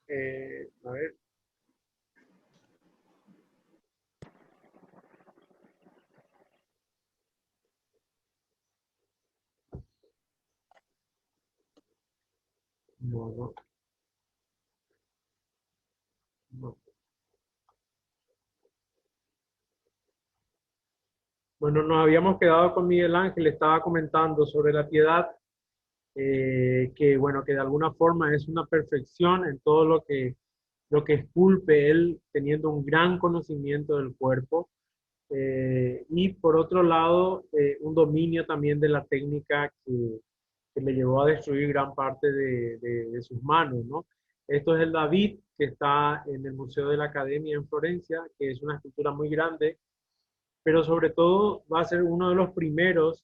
A ver, no, no, no. Bueno, nos habíamos quedado con Miguel Ángel, estaba comentando sobre la piedad, que bueno, que de alguna forma es una perfección en todo lo que esculpe él, teniendo un gran conocimiento del cuerpo, y por otro lado, un dominio también de la técnica que le llevó a destruir gran parte de sus manos, ¿no? Esto es el David que está en el Museo de la Academia en Florencia, que es una escultura muy grande, pero sobre todo va a ser uno de los primeros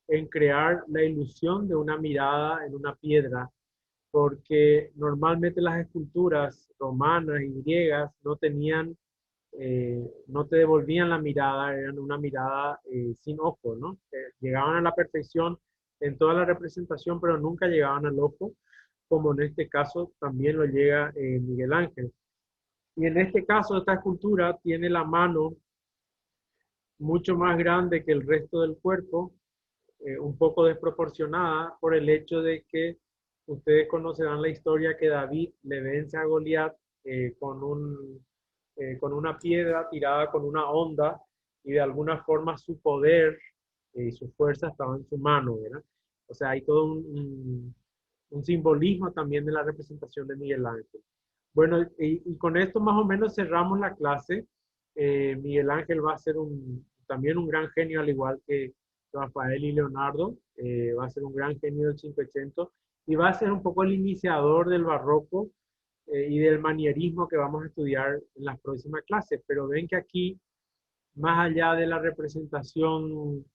en crear la ilusión de una mirada en una piedra, porque normalmente las esculturas romanas y griegas no tenían, no te devolvían la mirada, eran una mirada sin ojo, ¿no? Llegaban a la perfección en toda la representación, pero nunca llegaban al ojo, como en este caso también lo llega Miguel Ángel. Y en este caso, esta escultura tiene la mano mucho más grande que el resto del cuerpo, un poco desproporcionada por el hecho de que ustedes conocerán la historia que David le vence a Goliat con una piedra tirada con una honda, y de alguna forma su poder y su fuerza estaba en su mano, ¿verdad? O sea, hay todo un simbolismo también de la representación de Miguel Ángel. Bueno, y con esto más o menos cerramos la clase. Miguel Ángel va a ser también un gran genio, al igual que Rafael y Leonardo. Va a ser un gran genio del 580 y va a ser un poco el iniciador del barroco y del manierismo que vamos a estudiar en las próximas clases. Pero ven que aquí, más allá de la representación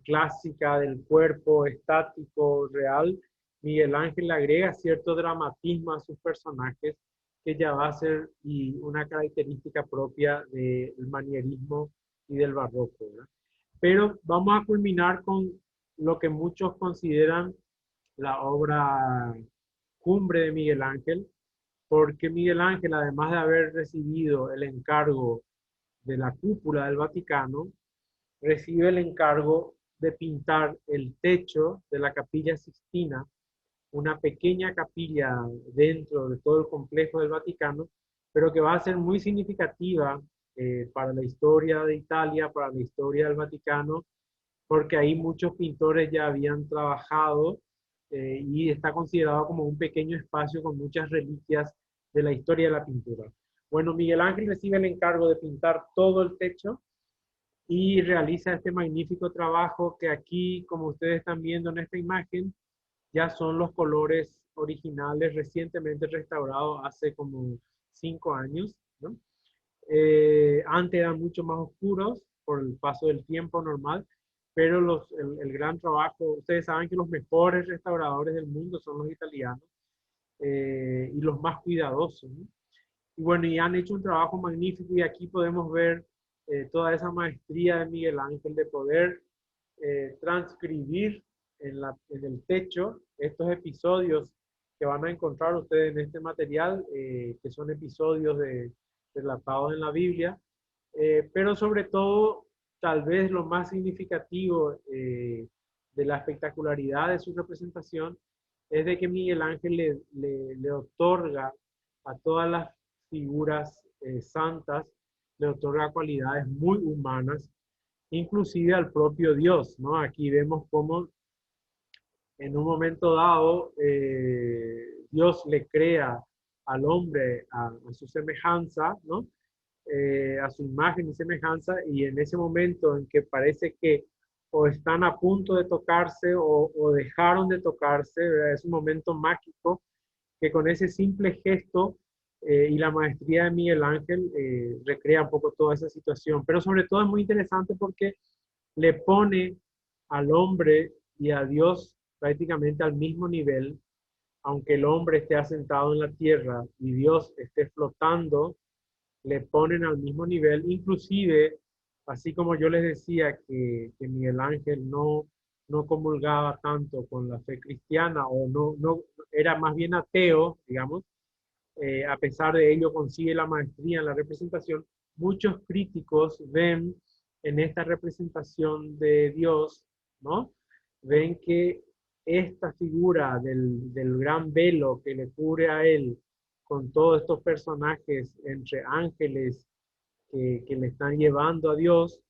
clásica del cuerpo estático real, Miguel Ángel le agrega cierto dramatismo a sus personajes que ya va a ser y una característica propia del manierismo y del barroco, ¿verdad? Pero vamos a culminar con lo que muchos consideran la obra cumbre de Miguel Ángel, porque Miguel Ángel, además de haber recibido el encargo de la cúpula del Vaticano, recibe el encargo de pintar el techo de la Capilla Sixtina, una pequeña capilla dentro de todo el complejo del Vaticano, pero que va a ser muy significativa para la historia de Italia, para la historia del Vaticano, porque ahí muchos pintores ya habían trabajado, y está considerado como un pequeño espacio con muchas reliquias de la historia de la pintura. Bueno, Miguel Ángel recibe el encargo de pintar todo el techo y realiza este magnífico trabajo que aquí, como ustedes están viendo en esta imagen, ya son los colores originales recientemente restaurados hace como 5 años, ¿no? Antes eran mucho más oscuros por el paso del tiempo normal, pero el gran trabajo, ustedes saben que los mejores restauradores del mundo son los italianos, y los más cuidadosos, ¿no? Y bueno, y han hecho un trabajo magnífico, y aquí podemos ver toda esa maestría de Miguel Ángel de poder transcribir en el techo estos episodios que van a encontrar ustedes en este material, que son episodios relatados en la Biblia, pero sobre todo, tal vez lo más significativo de la espectacularidad de su representación es de que Miguel Ángel le otorga a todas las figuras santas, le otorga cualidades muy humanas, inclusive al propio Dios, ¿no? Aquí vemos cómo en un momento dado Dios le crea al hombre a su semejanza, ¿no? A su imagen y semejanza, y en ese momento en que parece que o están a punto de tocarse o dejaron de tocarse, ¿verdad? Es un momento mágico que con ese simple gesto y la maestría de Miguel Ángel recrea un poco toda esa situación. Pero sobre todo es muy interesante porque le pone al hombre y a Dios prácticamente al mismo nivel, aunque el hombre esté asentado en la tierra y Dios esté flotando, le ponen al mismo nivel, inclusive, así como yo les decía que Miguel Ángel no comulgaba tanto con la fe cristiana, o no era más bien ateo, digamos. a pesar de ello consigue la maestría en la representación. Muchos críticos ven en esta representación de Dios, ¿no? Ven que esta figura del gran velo que le cubre a él con todos estos personajes entre ángeles que le están llevando a Dios,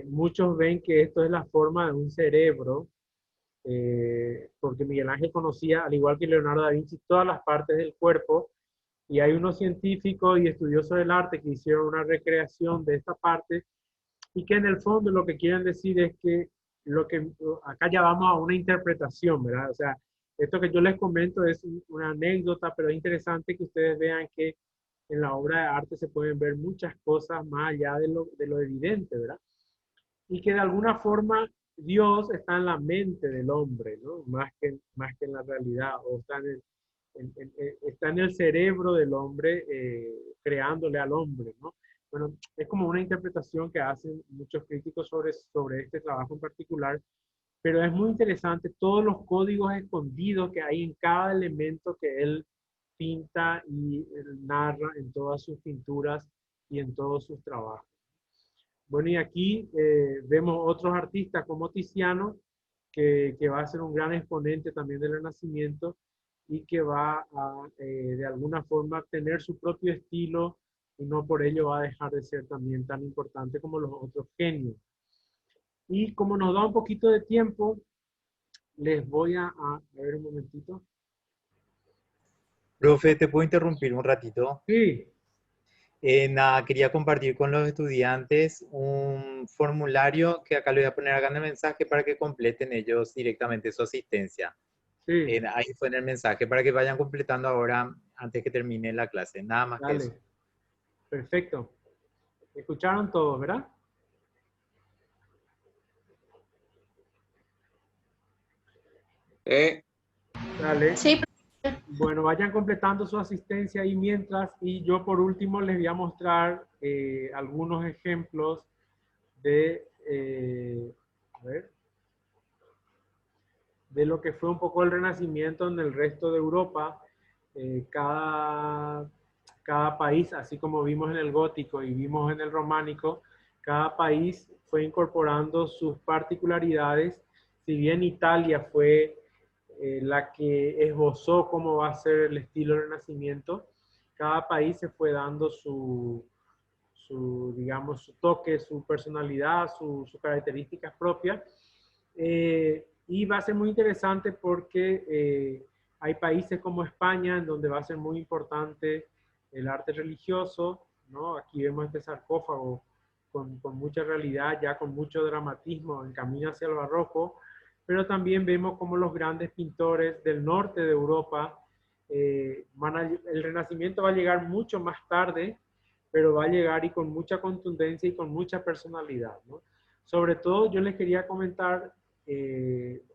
muchos ven que esto es la forma de un cerebro, porque Miguel Ángel conocía, al igual que Leonardo da Vinci, todas las partes del cuerpo, y hay unos científicos y estudiosos del arte que hicieron una recreación de esta parte, y que en el fondo lo que quieren decir es que lo que acá ya vamos a una interpretación, ¿verdad? O sea, esto que yo les comento es una anécdota, pero es interesante que ustedes vean que en la obra de arte se pueden ver muchas cosas más allá de lo evidente, ¿verdad? Y que de alguna forma Dios está en la mente del hombre, ¿no? Más que en la realidad, o está está en el cerebro del hombre, creándole al hombre, ¿no? Bueno, es como una interpretación que hacen muchos críticos sobre este trabajo en particular, pero es muy interesante todos los códigos escondidos que hay en cada elemento que él pinta y narra en todas sus pinturas y en todos sus trabajos. Bueno, y aquí vemos otros artistas como Tiziano, que va a ser un gran exponente también del Renacimiento y que va a, de alguna forma, tener su propio estilo y no por ello va a dejar de ser también tan importante como los otros genios. Y como nos da un poquito de tiempo, les voy a ver un momentito. Profe, ¿te puedo interrumpir un ratito? Sí, Nada, quería compartir con los estudiantes un formulario que acá le voy a poner acá en el mensaje para que completen ellos directamente su asistencia. sí, Ahí fue en el mensaje para que vayan completando ahora antes que termine la clase. Nada más que eso. dale, perfecto. Escucharon todos, ¿verdad? Dale. Sí, Bueno, vayan completando su asistencia ahí mientras, y yo por último les voy a mostrar algunos ejemplos de, a ver, de lo que fue un poco el Renacimiento en el resto de Europa. Cada país, así como vimos en el gótico y vimos en el románico, cada país fue incorporando sus particularidades. Si bien Italia fue la que esbozó cómo va a ser el estilo del Renacimiento, cada país se fue dando digamos, su toque, su personalidad, sus características propias. Y va a ser muy interesante porque hay países como España en donde va a ser muy importante el arte religioso, ¿no? Aquí vemos este sarcófago con mucha realidad, ya con mucho dramatismo en camino hacia el barroco, pero también vemos como los grandes pintores del norte de Europa, el Renacimiento va a llegar mucho más tarde, pero va a llegar y con mucha contundencia y con mucha personalidad, ¿no? Sobre todo yo les quería comentar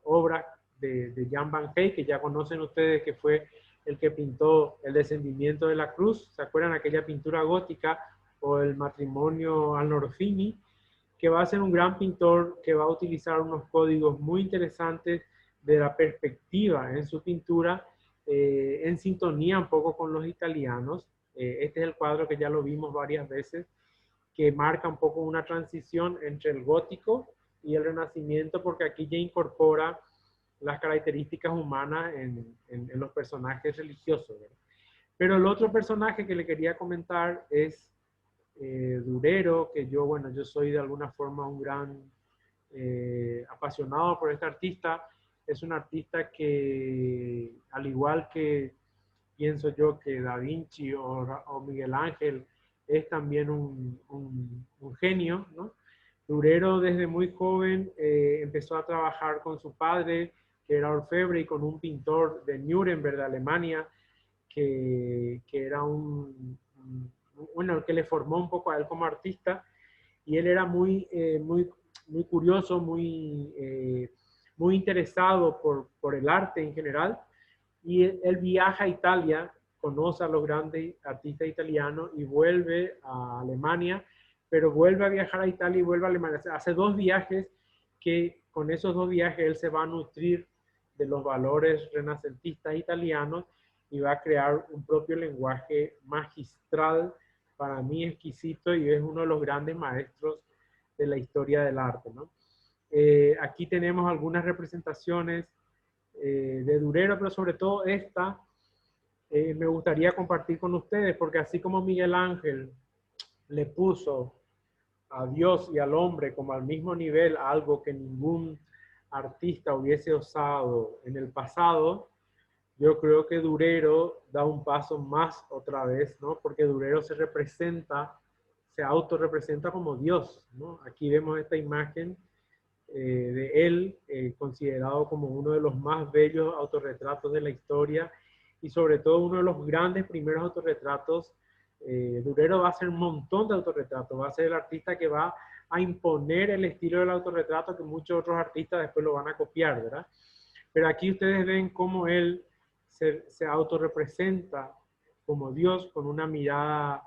obras de Jan van Eyck, que ya conocen ustedes, que fue el que pintó el descendimiento de la cruz. ¿Se acuerdan aquella pintura gótica o el matrimonio Arnolfini? Que va a ser un gran pintor que va a utilizar unos códigos muy interesantes de la perspectiva en su pintura, en sintonía un poco con los italianos. Este es el cuadro que ya lo vimos varias veces, que marca un poco una transición entre el gótico y el renacimiento, porque aquí ya incorpora las características humanas en los personajes religiosos, ¿verdad? Pero el otro personaje que le quería comentar es Durero, que yo, bueno, yo soy de alguna forma un gran apasionado por este artista. Es un artista que, al igual que pienso yo que Da Vinci o Miguel Ángel, es también un genio, ¿no? Durero desde muy joven empezó a trabajar con su padre, que era orfebre, y con un pintor de Nuremberg, de Alemania, que era bueno, que le formó un poco a él como artista, y él era muy curioso, muy interesado por el arte en general, y él viaja a Italia, conoce a los grandes artistas italianos y vuelve a Alemania, pero vuelve a viajar a Italia y vuelve a Alemania. Hace dos viajes que con esos dos viajes él se va a nutrir de los valores renacentistas italianos, y va a crear un propio lenguaje magistral, para mí exquisito, y es uno de los grandes maestros de la historia del arte, ¿no? Aquí tenemos algunas representaciones de Durero, pero sobre todo esta me gustaría compartir con ustedes, porque así como Miguel Ángel le puso a Dios y al hombre como al mismo nivel, algo que ningún artista hubiese osado en el pasado, yo creo que Durero da un paso más otra vez, ¿no? Porque Durero se autorrepresenta como Dios, ¿no? Aquí vemos esta imagen de él, considerado como uno de los más bellos autorretratos de la historia y sobre todo uno de los grandes primeros autorretratos. Durero va a hacer un montón de autorretratos, va a ser el artista que va a imponer el estilo del autorretrato que muchos otros artistas después lo van a copiar, ¿verdad? Pero aquí ustedes ven cómo él se autorrepresenta como Dios con una mirada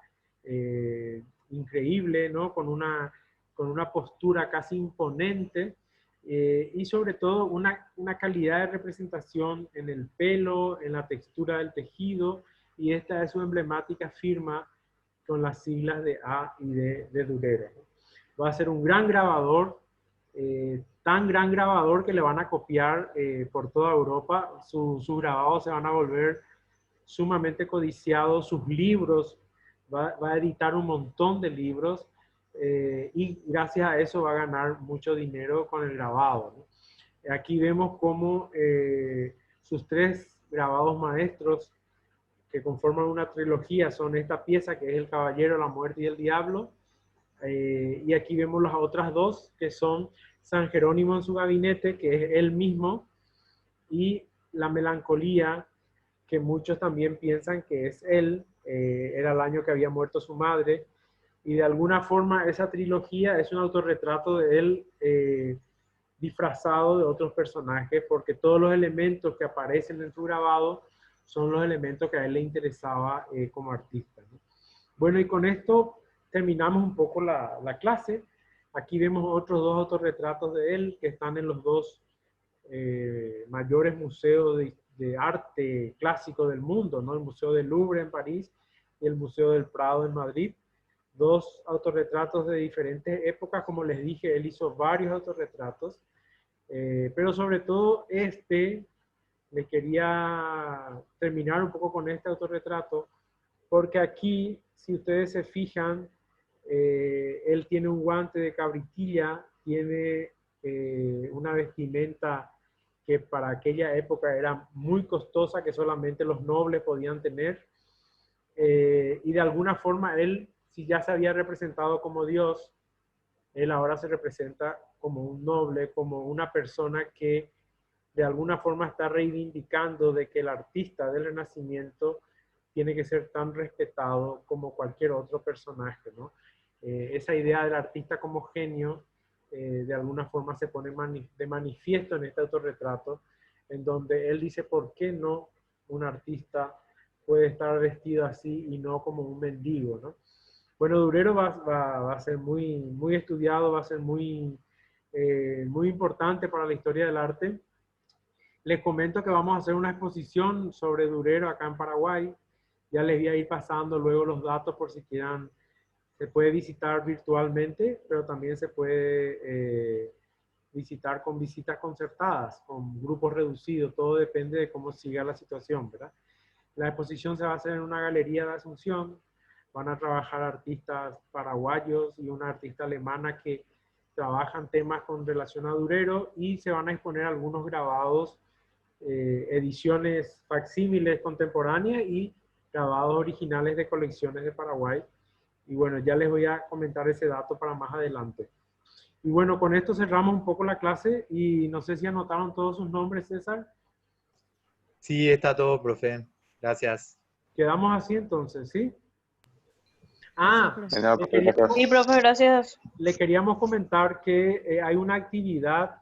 increíble, ¿no? Con una postura casi imponente y sobre todo una calidad de representación en el pelo, en la textura del tejido, y esta es su emblemática firma con las siglas de A y de Durero. Va a ser un gran grabador, tan gran grabador que le van a copiar por toda Europa. Sus grabados se van a volver sumamente codiciados, sus libros, va a editar un montón de libros y gracias a eso va a ganar mucho dinero con el grabado, ¿no? Aquí vemos cómo sus 3 grabados maestros que conforman una trilogía son esta pieza que es El Caballero, la Muerte y el Diablo, y aquí vemos las otras 2 que son San Jerónimo en su gabinete, que es él mismo, y La Melancolía, que muchos también piensan que es él, era el año que había muerto su madre, y de alguna forma esa trilogía es un autorretrato de él disfrazado de otros personajes, porque todos los elementos que aparecen en su grabado son los elementos que a él le interesaba como artista, ¿no? Bueno, y con esto terminamos un poco la clase. Aquí vemos otros 2 autorretratos de él que están en los 2 mayores museos de arte clásico del mundo, ¿no? El Museo del Louvre en París y el Museo del Prado en Madrid. 2 autorretratos de diferentes épocas. Como les dije, él hizo varios autorretratos, pero sobre todo le quería terminar un poco con este autorretrato, porque aquí, si ustedes se fijan, él tiene un guante de cabritilla, tiene una vestimenta que para aquella época era muy costosa, que solamente los nobles podían tener, y de alguna forma él, si ya se había representado como Dios, él ahora se representa como un noble, como una persona que de alguna forma está reivindicando de que el artista del Renacimiento tiene que ser tan respetado como cualquier otro personaje, ¿no? Esa idea del artista como genio de alguna forma se pone de manifiesto en este autorretrato, en donde él dice, ¿por qué no un artista puede estar vestido así y no como un mendigo, ¿no? Bueno, Durero va a ser muy estudiado, va a ser muy importante para la historia del arte. Les comento que vamos a hacer una exposición sobre Durero acá en Paraguay. Ya les voy a ir pasando luego los datos por si quieran. Se puede visitar virtualmente, pero también se puede visitar con visitas concertadas, con grupos reducidos. Todo depende de cómo siga la situación, ¿verdad? La exposición se va a hacer en una galería de Asunción. Van a trabajar artistas paraguayos y una artista alemana que trabajan temas con relación a Durero, y se van a exponer algunos grabados, ediciones facsímiles contemporáneas y grabados originales de colecciones de Paraguay. Y bueno, ya les voy a comentar ese dato para más adelante. Y bueno, con esto cerramos un poco la clase y no sé si anotaron todos sus nombres, César. Sí, está todo, profe. Gracias. Quedamos así entonces, ¿sí? Sí, Ah, profe. Genial, profe, gracias. Sí, profe, gracias. le queríamos comentar que hay una actividad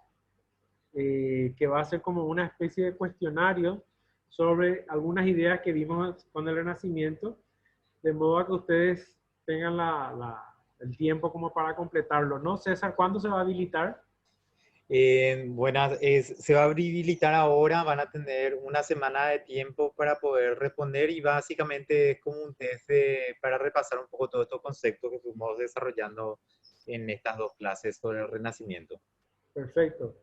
que va a ser como una especie de cuestionario sobre algunas ideas que vimos con el Renacimiento, de modo a que ustedes tengan el tiempo como para completarlo, ¿no? César, ¿cuándo se va a habilitar? Buenas, se va a habilitar ahora, van a tener una semana de tiempo para poder responder y básicamente es como un test para repasar un poco todos estos conceptos que fuimos desarrollando en estas dos clases sobre el Renacimiento. Perfecto.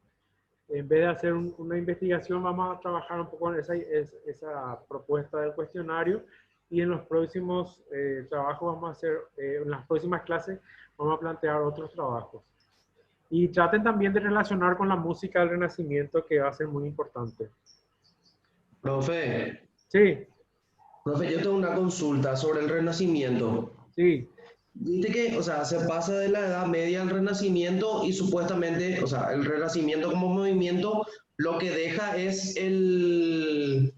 En vez de hacer una investigación, vamos a trabajar un poco en esa propuesta del cuestionario y en los próximos trabajos vamos a hacer, en las próximas clases vamos a plantear otros trabajos. Y traten también de relacionar con la música del Renacimiento, que va a ser muy importante. Profe, Sí, profe, yo tengo una consulta sobre el Renacimiento. sí, Viste que, o sea, se pasa de la Edad Media al Renacimiento y supuestamente, o sea, el Renacimiento como movimiento lo que deja es el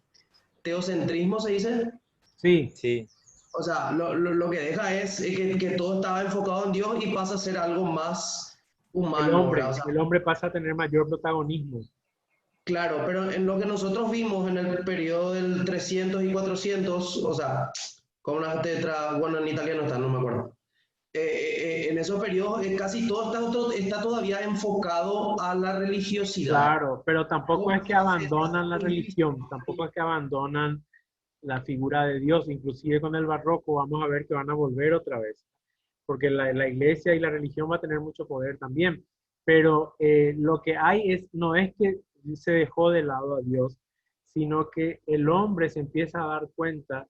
teocentrismo, ¿se dice? sí. Sí, O sea, lo que deja es que todo estaba enfocado en Dios y pasa a ser algo más humano, ¿verdad? O sea, El hombre pasa a tener mayor protagonismo. claro, pero en lo que nosotros vimos en el periodo del 300 y 400, o sea, con una tetra, bueno, en italiano está, no me acuerdo. En esos periodos casi todo está todavía enfocado a la religiosidad. Claro, pero tampoco es que abandonan la religión, tampoco es que abandonan la figura de Dios. Inclusive con el barroco vamos a ver que van a volver otra vez, porque la iglesia y la religión va a tener mucho poder también. Pero lo que hay no es que se dejó de lado a Dios, sino que el hombre se empieza a dar cuenta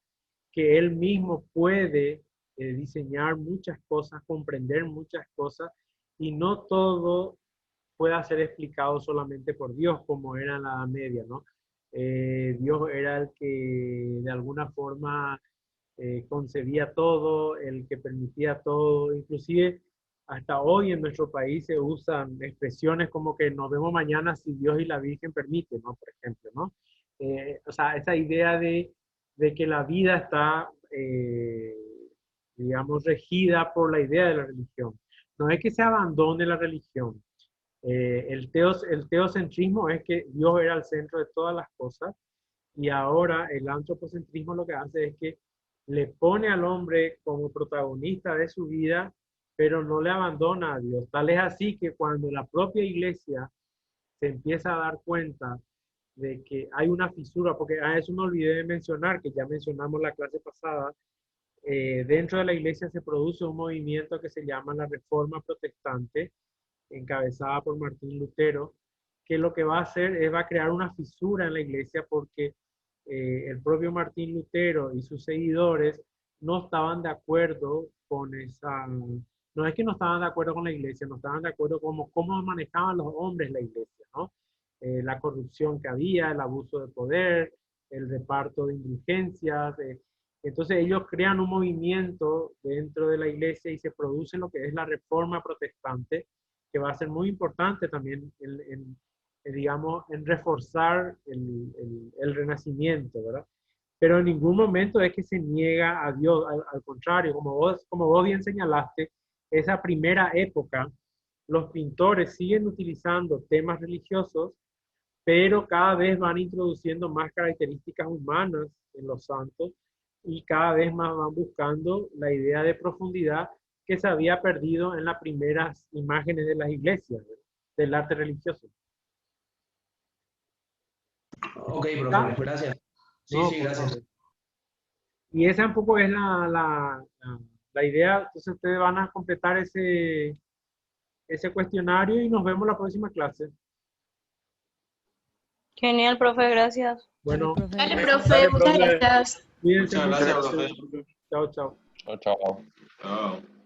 que él mismo puede diseñar muchas cosas, comprender muchas cosas, y no todo pueda ser explicado solamente por Dios, como era en la Edad Media, ¿no? Dios era el que de alguna forma concebía todo, el que permitía todo, inclusive hasta hoy en nuestro país se usan expresiones como que nos vemos mañana si Dios y la Virgen permiten, ¿no? Por ejemplo, ¿no? O sea, esa idea de que la vida está, digamos, regida por la idea de la religión. No es que se abandone la religión. El teocentrismo es que Dios era el centro de todas las cosas, y ahora el antropocentrismo lo que hace es que le pone al hombre como protagonista de su vida, pero no le abandona a Dios. Tal es así que cuando la propia iglesia se empieza a dar cuenta de que hay una fisura, porque a eso me olvidé de mencionar, que ya mencionamos la clase pasada, dentro de la iglesia se produce un movimiento que se llama la Reforma Protestante, encabezada por Martín Lutero, que lo que va a hacer es va a crear una fisura en la iglesia porque el propio Martín Lutero y sus seguidores no estaban de acuerdo con esa, no es que no estaban de acuerdo con la iglesia, no estaban de acuerdo con cómo manejaban los hombres la iglesia, ¿no? La corrupción que había, el abuso de poder, el reparto de indulgencias. Entonces ellos crean un movimiento dentro de la iglesia y se produce lo que es la Reforma Protestante, que va a ser muy importante también digamos, en reforzar el renacimiento, ¿verdad? Pero en ningún momento es que se niega a Dios, al contrario, como vos bien señalaste, esa primera época, los pintores siguen utilizando temas religiosos, pero cada vez van introduciendo más características humanas en los santos y cada vez más van buscando la idea de profundidad que se había perdido en las primeras imágenes de las iglesias, ¿verdad? Del arte religioso. Ok, profe, gracias. Sí, No, sí, por gracias. favor. Y esa un poco es la idea. Entonces ustedes van a completar ese cuestionario y nos vemos la próxima clase. Genial, profe, gracias. Bueno, Dale, profe, muchas gracias. cuídense Muchas mucho. gracias, profe. Chao, chao. Chao, chao. Chao.